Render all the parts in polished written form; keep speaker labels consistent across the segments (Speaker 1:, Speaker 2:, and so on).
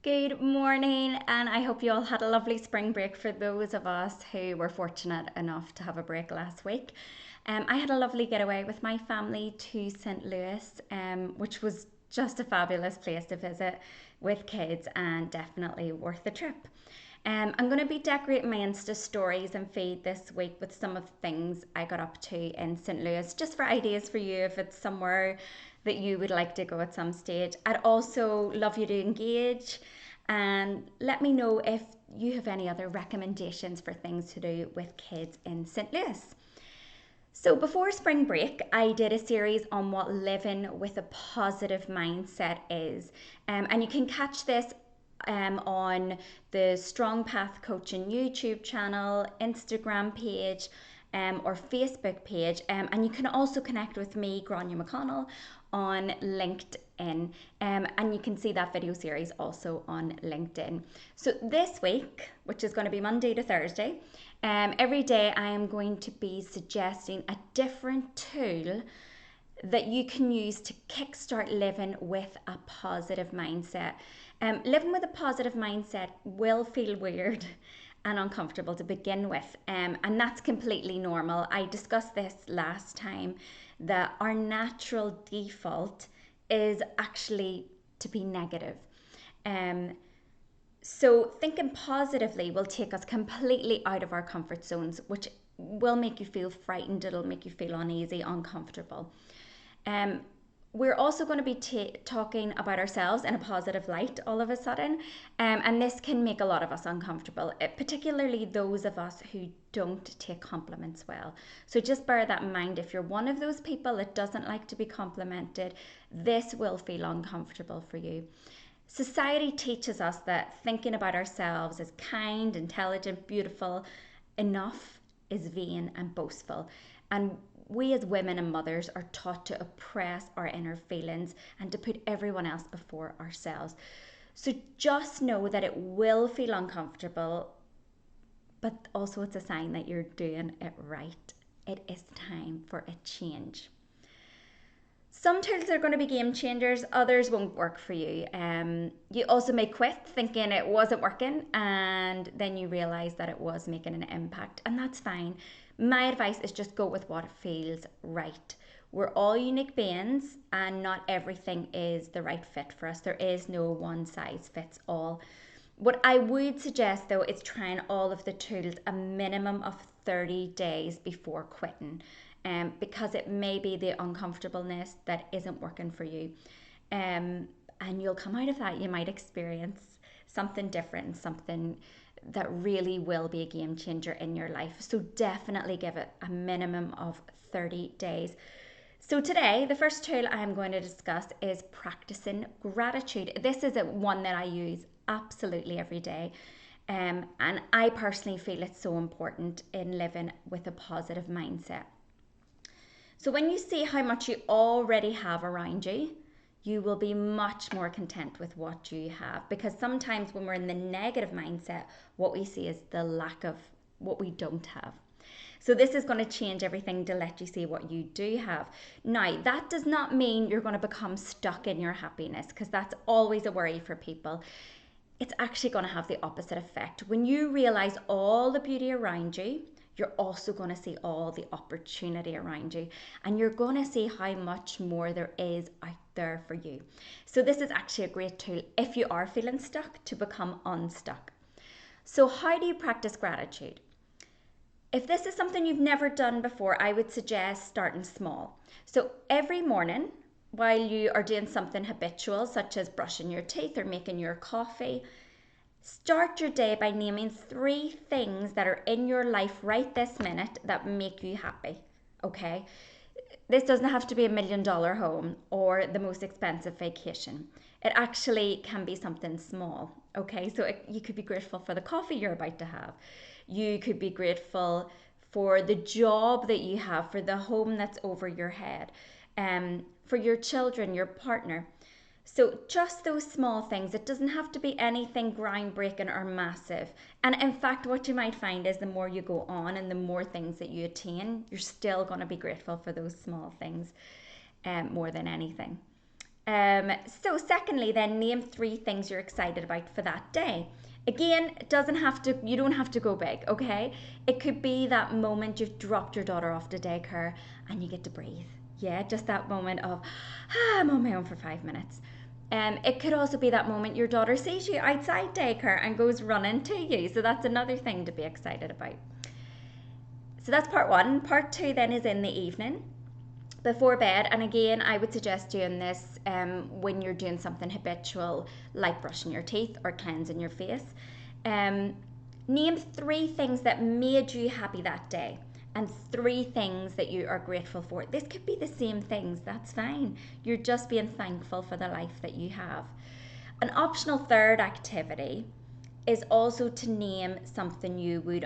Speaker 1: Good morning, and I hope you all had a lovely spring break for those of us who were fortunate enough to have a break last week. I had a lovely getaway with my family to St. Louis, which was just a fabulous place to visit with kids and definitely worth the trip. I'm going to be decorating my Insta stories and feed this week with some of the things I got up to in St. Louis, just for ideas for you if it's somewhere that you would like to go at some stage. I'd also love you to engage and let me know if you have any other recommendations for things to do with kids in St. Louis. So, before spring break, I did a series on what living with a positive mindset is. And you can catch this on the Strong Path Coaching YouTube channel, Instagram page, or Facebook page. And you can also connect with me, Grania McConnell, on LinkedIn. And you can see that video series also on LinkedIn. So this week, which is going to be Monday to Thursday, every day I am going to be suggesting a different tool that you can use to kickstart living with a positive mindset. Living with a positive mindset will feel weird and uncomfortable to begin with, and that's completely normal. I discussed this last time that our natural default is actually to be negative. So thinking positively will take us completely out of our comfort zones, which will make you feel frightened. It'll make you feel uneasy, uncomfortable. Um, we're also going to be talking about ourselves in a positive light all of a sudden, and this can make a lot of us uncomfortable, particularly those of us who don't take compliments well. So just bear that in mind. If you're one of those people that doesn't like to be complimented, this will feel uncomfortable for you. Society teaches us that thinking about ourselves as kind, intelligent, beautiful enough is vain and boastful. And we as women and mothers are taught to oppress our inner feelings and to put everyone else before ourselves. So just know that it will feel uncomfortable, but also it's a sign that you're doing it right. It is time for a change. Some tools are going to be game changers, others won't work for you. You also may quit thinking it wasn't working, and then you realize that it was making an impact, and that's fine. My advice is just go with what feels right. We're all unique beings, and not everything is the right fit for us. There is no one size fits all. What I would suggest though is trying all of the tools a minimum of 30 days before quitting, because it may be the uncomfortableness that isn't working for you. And you'll come out of that, you might experience something different, something that really will be a game changer in your life. So definitely give it a minimum of 30 days. So today, the first tool I'm going to discuss is practicing gratitude. This is one that I use absolutely every day. And I personally feel it's so important in living with a positive mindset. So when you see how much you already have around you, you will be much more content with what you have. Because sometimes when we're in the negative mindset, what we see is the lack of what we don't have. So this is going to change everything to let you see what you do have. Now, that does not mean you're going to become stuck in your happiness, because that's always a worry for people. It's actually going to have the opposite effect. When you realize all the beauty around you, you're also going to see all the opportunity around you, and you're going to see how much more there is out there for you. So this is actually a great tool if you are feeling stuck to become unstuck. So how do you practice gratitude? If this is something you've never done before, I would suggest starting small. So every morning, while you are doing something habitual, such as brushing your teeth or making your coffee, start your day by naming 3 things that are in your life right this minute that make you happy, okay? This doesn't have to be $1 million home or the most expensive vacation. It actually can be something small, okay? So you could be grateful for the coffee you're about to have. You could be grateful for the job that you have, for the home that's over your head, for your children, your partner. So just those small things. It doesn't have to be anything groundbreaking or massive. And in fact, what you might find is the more you go on and the more things that you attain, you're still going to be grateful for those small things more than anything. So secondly, then name 3 things you're excited about for that day. Again, it doesn't have to, you don't have to go big, okay? It could be that moment you've dropped your daughter off to daycare and you get to breathe. Yeah, just that moment of, I'm on my own for 5 minutes. It could also be that moment your daughter sees you outside daycare and goes running to you. So that's another thing to be excited about. So that's part 1. Part 2 then is in the evening before bed. And again, I would suggest doing this when you're doing something habitual like brushing your teeth or cleansing your face. Name 3 things that made you happy that day and 3 things that you are grateful for. This could be the same things, that's fine. You're just being thankful for the life that you have. An optional third activity is also to name something you would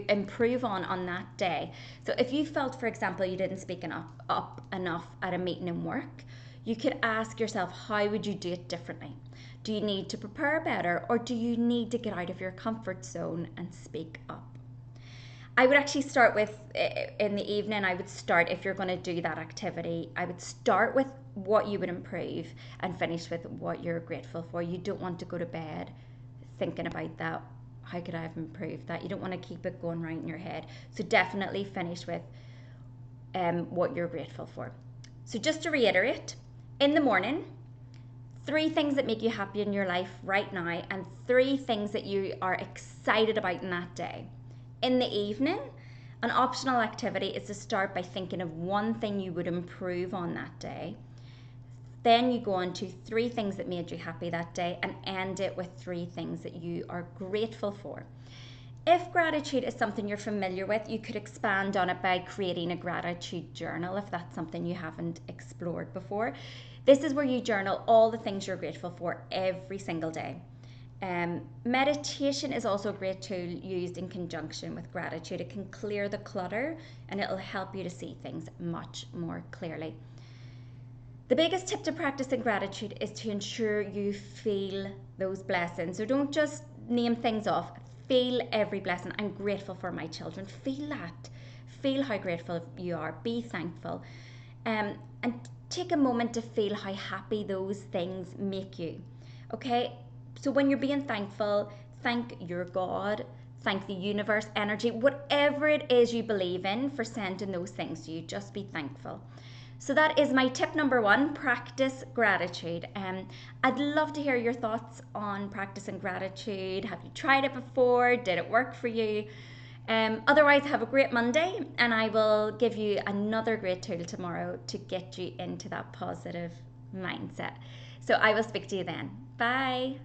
Speaker 1: improve on that day. So if you felt, for example, you didn't speak up enough at a meeting in work, you could ask yourself, how would you do it differently? Do you need to prepare better, or do you need to get out of your comfort zone and speak up? I would actually start with, in the evening, I would start, if you're going to do that activity, I would start with what you would improve and finish with what you're grateful for. You don't want to go to bed thinking about that. How could I have improved that? You don't want to keep it going right in your head. So definitely finish with what you're grateful for. So just to reiterate, in the morning, 3 things that make you happy in your life right now, and 3 things that you are excited about in that day. In the evening, an optional activity is to start by thinking of 1 thing you would improve on that day. Then you go on to 3 things that made you happy that day and end it with 3 things that you are grateful for. If gratitude is something you're familiar with, you could expand on it by creating a gratitude journal if that's something you haven't explored before. This is where you journal all the things you're grateful for every single day. Meditation is also a great tool used in conjunction with gratitude. It can clear the clutter and it'll help you to see things much more clearly. The biggest tip to practicing gratitude is to ensure you feel those blessings. So don't just name things off. Feel every blessing. I'm grateful for my children. Feel that. Feel how grateful you are. Be thankful. And take a moment to feel how happy those things make you. Okay? So when you're being thankful, thank your God, thank the universe, energy, whatever it is you believe in for sending those things to you. Just be thankful. So that is my tip number 1, practice gratitude. I'd love to hear your thoughts on practicing gratitude. Have you tried it before? Did it work for you? Otherwise, have a great Monday, and I will give you another great tool tomorrow to get you into that positive mindset. So I will speak to you then. Bye.